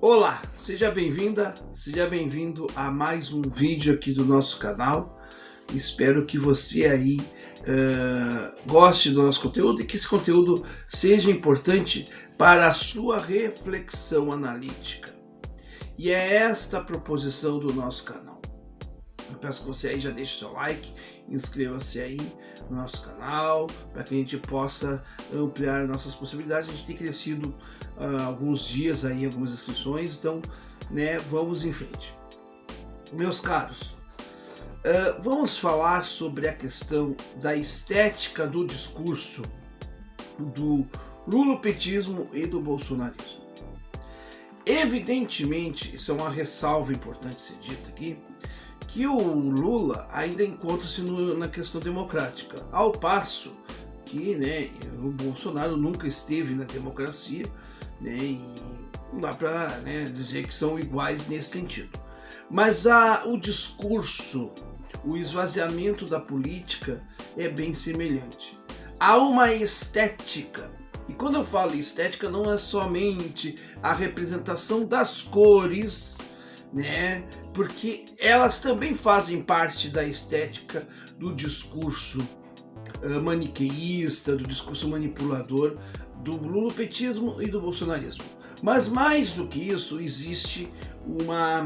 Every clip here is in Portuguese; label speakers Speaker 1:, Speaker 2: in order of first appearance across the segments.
Speaker 1: Olá, seja bem-vinda, seja bem-vindo a mais um vídeo aqui do nosso canal. Espero que você aí goste do nosso conteúdo e que esse conteúdo seja importante para a sua reflexão analítica. E é esta a proposição do nosso canal. Eu peço que você aí já deixe seu like, inscreva-se aí no nosso canal, para que a gente possa ampliar nossas possibilidades. A gente tem crescido alguns dias aí, algumas inscrições, então, vamos em frente. Meus caros, vamos falar sobre a questão da estética do discurso do lulopetismo e do bolsonarismo. Evidentemente, isso é uma ressalva importante ser dita aqui, que o Lula ainda encontra-se na questão democrática, ao passo que o Bolsonaro nunca esteve na democracia, e não dá para dizer que são iguais nesse sentido. Mas o discurso, o esvaziamento da política é bem semelhante. Há uma estética, e quando eu falo estética não é somente a representação das cores, porque elas também fazem parte da estética do discurso maniqueísta, do discurso manipulador do lulopetismo e do bolsonarismo. Mas mais do que isso, existe uma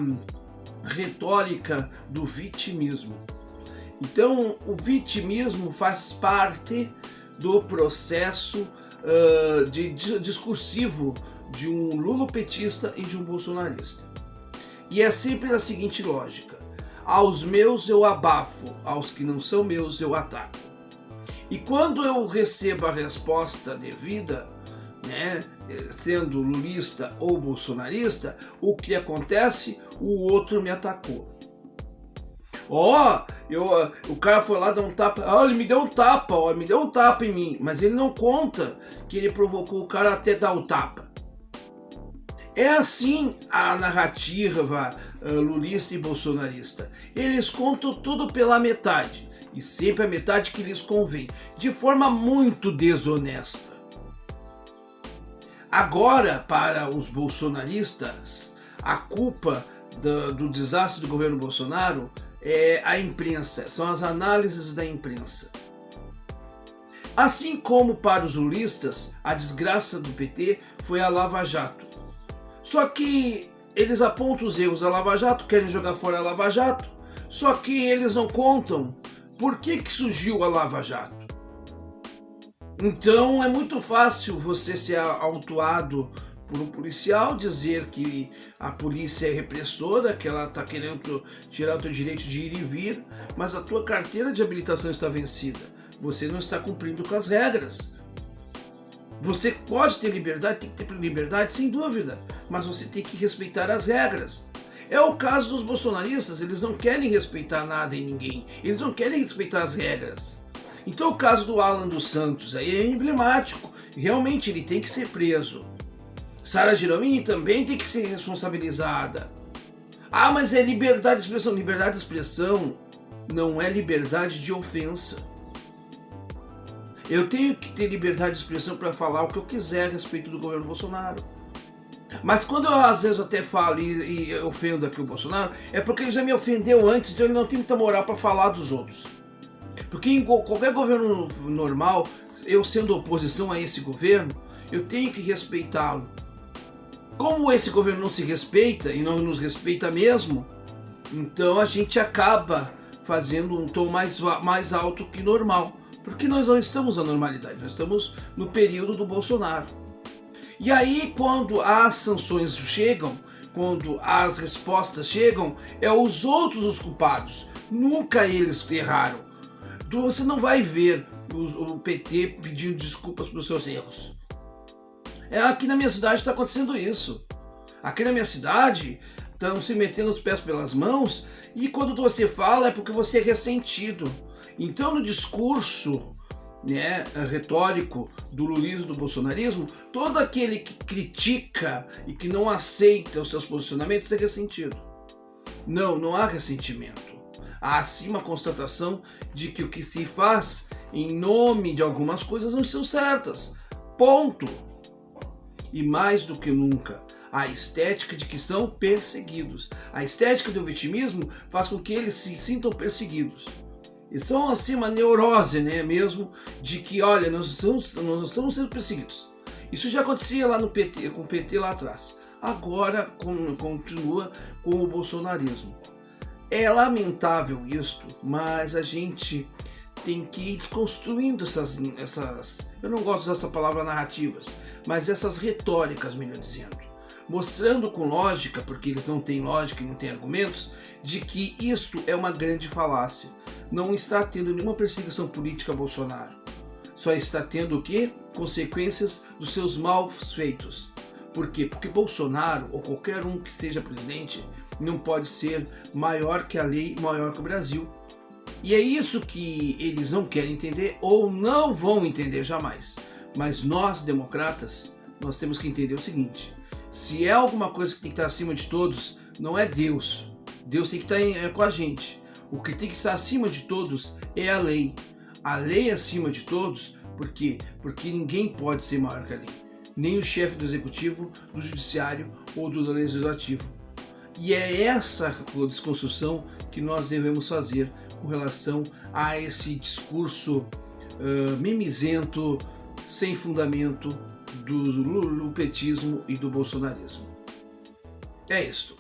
Speaker 1: retórica do vitimismo. Então, o vitimismo faz parte do processo discursivo de um lulopetista e de um bolsonarista. E é sempre a seguinte lógica: aos meus eu abafo, aos que não são meus eu ataco. E quando eu recebo a resposta devida, sendo lulista ou bolsonarista, o que acontece? O outro me atacou. O cara foi lá dar um tapa, ele me deu um tapa, me deu um tapa em mim, mas ele não conta que ele provocou o cara até dar o tapa. É assim a narrativa lulista e bolsonarista. Eles contam tudo pela metade, e sempre a metade que lhes convém, de forma muito desonesta. Agora, para os bolsonaristas, a culpa do desastre do governo Bolsonaro é a imprensa, são as análises da imprensa. Assim como para os lulistas, a desgraça do PT foi a Lava Jato. Só que eles apontam os erros da Lava Jato, querem jogar fora a Lava Jato, só que eles não contam por que surgiu a Lava Jato. Então é muito fácil você ser autuado por um policial, dizer que a polícia é repressora, que ela está querendo tirar o teu direito de ir e vir, mas a tua carteira de habilitação está vencida. Você não está cumprindo com as regras. Você pode ter liberdade, tem que ter liberdade, sem dúvida, mas você tem que respeitar as regras. É o caso dos bolsonaristas, eles não querem respeitar nada em ninguém, eles não querem respeitar as regras. Então o caso do Alan dos Santos aí é emblemático, realmente ele tem que ser preso. Sara Giromini também tem que ser responsabilizada. Mas é liberdade de expressão. Liberdade de expressão não é liberdade de ofensa. Eu tenho que ter liberdade de expressão para falar o que eu quiser a respeito do governo Bolsonaro. Mas quando eu às vezes até falo e ofendo aqui o Bolsonaro, é porque ele já me ofendeu antes, então ele não tem muita moral para falar dos outros. Porque em qualquer governo normal, eu sendo oposição a esse governo, eu tenho que respeitá-lo. Como esse governo não se respeita e não nos respeita mesmo, então a gente acaba fazendo um tom mais alto que normal. Porque nós não estamos na normalidade, nós estamos no período do Bolsonaro. E aí, quando as sanções chegam, quando as respostas chegam, é os outros os culpados. Nunca eles erraram. Você não vai ver o PT pedindo desculpas pelos seus erros. Aqui na minha cidade está acontecendo isso. Aqui na minha cidade estão se metendo os pés pelas mãos e quando você fala é porque você é ressentido. Então no discurso retórico do lulismo e do bolsonarismo, todo aquele que critica e que não aceita os seus posicionamentos é ressentido. Não há ressentimento. Há sim uma constatação de que o que se faz em nome de algumas coisas não estão certas. Ponto. E mais do que nunca, a estética de que são perseguidos. A estética do vitimismo faz com que eles se sintam perseguidos. E são assim uma neurose, né, mesmo, de que, olha, nós estamos sendo perseguidos. Isso já acontecia lá no PT, com o PT lá atrás. Agora continua com o bolsonarismo. É lamentável isto, mas a gente tem que ir desconstruindo essas, eu não gosto dessa palavra narrativas, mas essas retóricas, melhor dizendo. Mostrando com lógica, porque eles não têm lógica e não têm argumentos, de que isto é uma grande falácia. Não está tendo nenhuma perseguição política a Bolsonaro. Só está tendo o quê? Consequências dos seus maus feitos. Por quê? Porque Bolsonaro, ou qualquer um que seja presidente, não pode ser maior que a lei, maior que o Brasil. E é isso que eles não querem entender ou não vão entender jamais. Mas nós, democratas, nós temos que entender o seguinte: se é alguma coisa que tem que estar acima de todos, não é Deus. Deus tem que estar com a gente. O que tem que estar acima de todos é a lei. A lei acima de todos, por quê? Porque ninguém pode ser maior que a lei. Nem o chefe do executivo, do judiciário ou do legislativo. E é essa desconstrução que nós devemos fazer com relação a esse discurso mimizento, sem fundamento do lupetismo e do bolsonarismo. É isso.